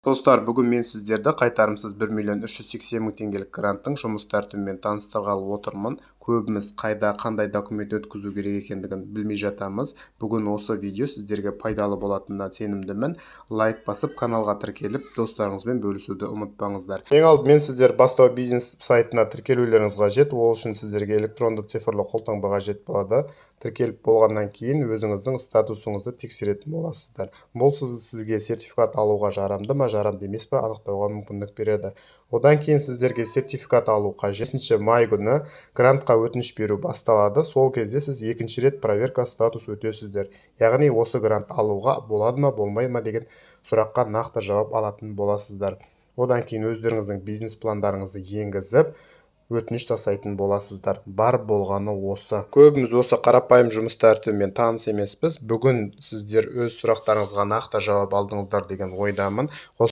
Достар, бүгін мен сіздерді қайтарымсыз 1 миллион 380 мың теңгелік гранттың жұмыс тәртібімен таныстырғалы отырмын. Көбіміз қандай документ өткізу керек екендігін білмей жатамыз. Бүгін осы видео сіздерге пайдалы болатынына сенімдімін. Лайк басып, каналға тіркеліп, достарыңызбен бөлісуді ұмытпаңыздар. Ең алдымен сіздер бастау бизнес сайтына тіркелулеріңіз қажет. Ол үшін сіздерге электронды цифрлы қолтаңба қажет болады. Тіркеліп болғаннан кейін өзіңіздің статусыңызды тексеретін боласыздар. Бұл сізге сертификат алуға жарамды ма, жарамды емес пе анықтауға мүмкіндік береді. Одан кейін сіздерге сертификат алу қажет. 5 май күні грантқа өтініш беру басталады. Сол кезде сіз екінші рет проверка статус өтесіздер. Яғни осы грант алуға болады ма, болмайды ма деген сұраққа нақты жауап алатын боласыздар. Одан кейін өздеріңіздің бизнес пландарыңызды енгізіп өтініш тастайтын боласыздар. Бар болғаны осы. Көбіміз осы қарапайым жұмыс тәртібімен таныс емеспіз. Бүгін сіздер өз сұрақтарыңызға нақты жауап алдыңыздар деген ойдамын.